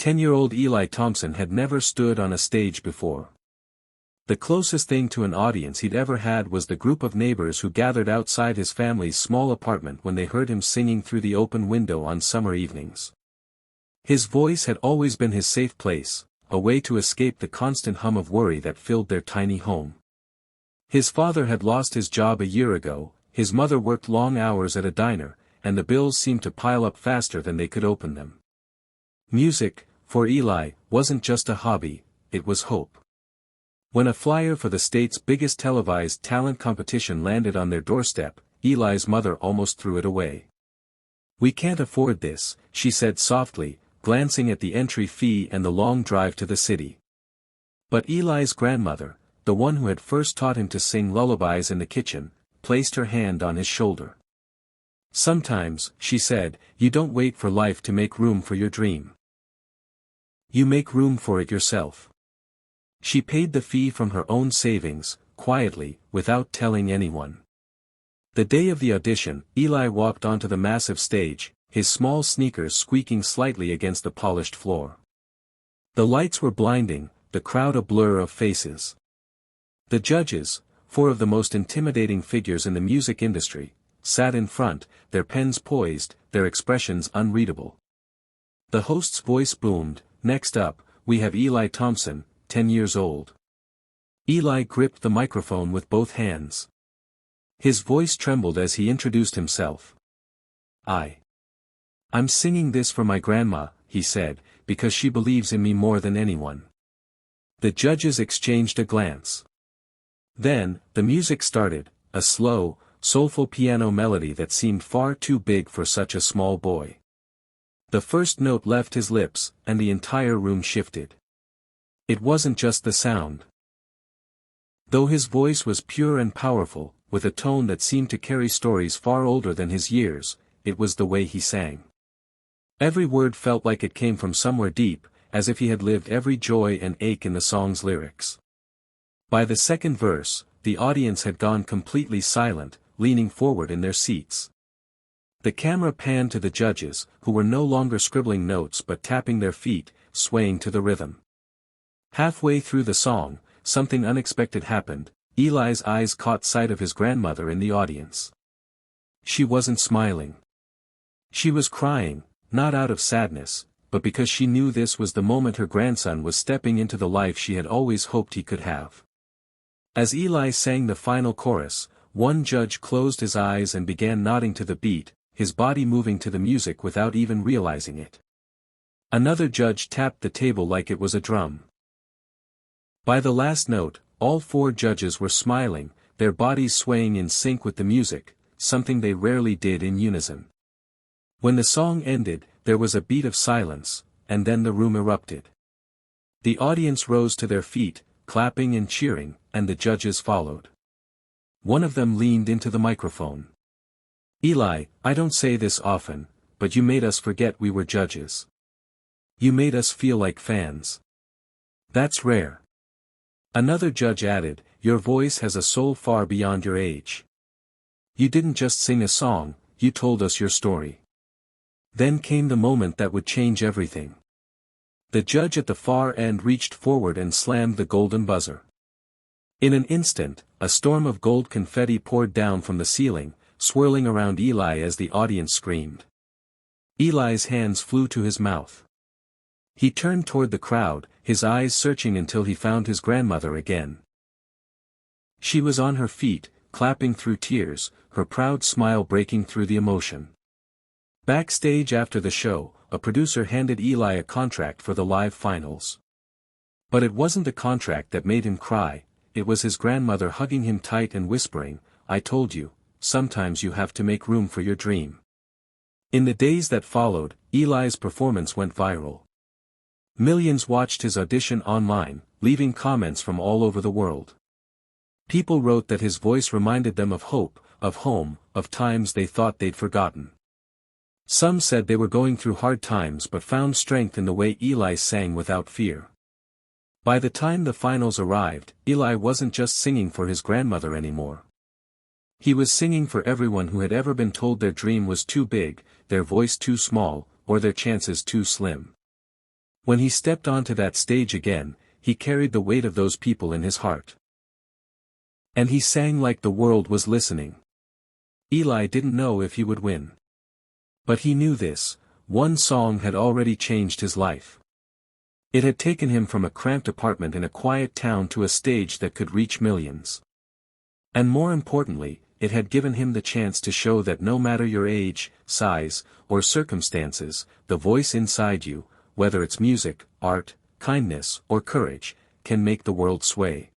10-year-old Eli Thompson had never stood on a stage before. The closest thing to an audience he'd ever had was the group of neighbors who gathered outside his family's small apartment when they heard him singing through the open window on summer evenings. His voice had always been his safe place, a way to escape the constant hum of worry that filled their tiny home. His father had lost his job a year ago, his mother worked long hours at a diner, and the bills seemed to pile up faster than they could open them. Music, for Eli, wasn't just a hobby, it was hope. When a flyer for the state's biggest televised talent competition landed on their doorstep, Eli's mother almost threw it away. "We can't afford this," she said softly, glancing at the entry fee and the long drive to the city. But Eli's grandmother, the one who had first taught him to sing lullabies in the kitchen, placed her hand on his shoulder. "Sometimes," she said, "you don't wait for life to make room for your dream. You make room for it yourself." She paid the fee from her own savings, quietly, without telling anyone. The day of the audition, Eli walked onto the massive stage, his small sneakers squeaking slightly against the polished floor. The lights were blinding, the crowd a blur of faces. The judges, four of the most intimidating figures in the music industry, sat in front, their pens poised, their expressions unreadable. The host's voice boomed, "Next up, we have Eli Thompson, 10 years old." Eli gripped the microphone with both hands. His voice trembled as he introduced himself. I'm singing this for my grandma," he said, "because she believes in me more than anyone." The judges exchanged a glance. Then, the music started, a slow, soulful piano melody that seemed far too big for such a small boy. The first note left his lips, and the entire room shifted. It wasn't just the sound. Though his voice was pure and powerful, with a tone that seemed to carry stories far older than his years, it was the way he sang. Every word felt like it came from somewhere deep, as if he had lived every joy and ache in the song's lyrics. By the second verse, the audience had gone completely silent, leaning forward in their seats. The camera panned to the judges, who were no longer scribbling notes but tapping their feet, swaying to the rhythm. Halfway through the song, something unexpected happened. Eli's eyes caught sight of his grandmother in the audience. She wasn't smiling. She was crying, not out of sadness, but because she knew this was the moment her grandson was stepping into the life she had always hoped he could have. As Eli sang the final chorus, one judge closed his eyes and began nodding to the beat, his body moving to the music without even realizing it. Another judge tapped the table like it was a drum. By the last note, all four judges were smiling, their bodies swaying in sync with the music, something they rarely did in unison. When the song ended, there was a beat of silence, and then the room erupted. The audience rose to their feet, clapping and cheering, and the judges followed. One of them leaned into the microphone. "Eli, I don't say this often, but you made us forget we were judges. You made us feel like fans. That's rare." Another judge added, "Your voice has a soul far beyond your age. You didn't just sing a song, you told us your story." Then came the moment that would change everything. The judge at the far end reached forward and slammed the golden buzzer. In an instant, a storm of gold confetti poured down from the ceiling, swirling around Eli as the audience screamed. Eli's hands flew to his mouth. He turned toward the crowd, his eyes searching until he found his grandmother again. She was on her feet, clapping through tears, her proud smile breaking through the emotion. Backstage after the show, a producer handed Eli a contract for the live finals. But it wasn't the contract that made him cry, it was his grandmother hugging him tight and whispering, "I told you, sometimes you have to make room for your dream." In the days that followed, Eli's performance went viral. Millions watched his audition online, leaving comments from all over the world. People wrote that his voice reminded them of hope, of home, of times they thought they'd forgotten. Some said they were going through hard times but found strength in the way Eli sang without fear. By the time the finals arrived, Eli wasn't just singing for his grandmother anymore. He was singing for everyone who had ever been told their dream was too big, their voice too small, or their chances too slim. When he stepped onto that stage again, he carried the weight of those people in his heart. And he sang like the world was listening. Eli didn't know if he would win. But he knew this: one song had already changed his life. It had taken him from a cramped apartment in a quiet town to a stage that could reach millions. And more importantly, it had given him the chance to show that no matter your age, size, or circumstances, the voice inside you, whether it's music, art, kindness, or courage, can make the world sway.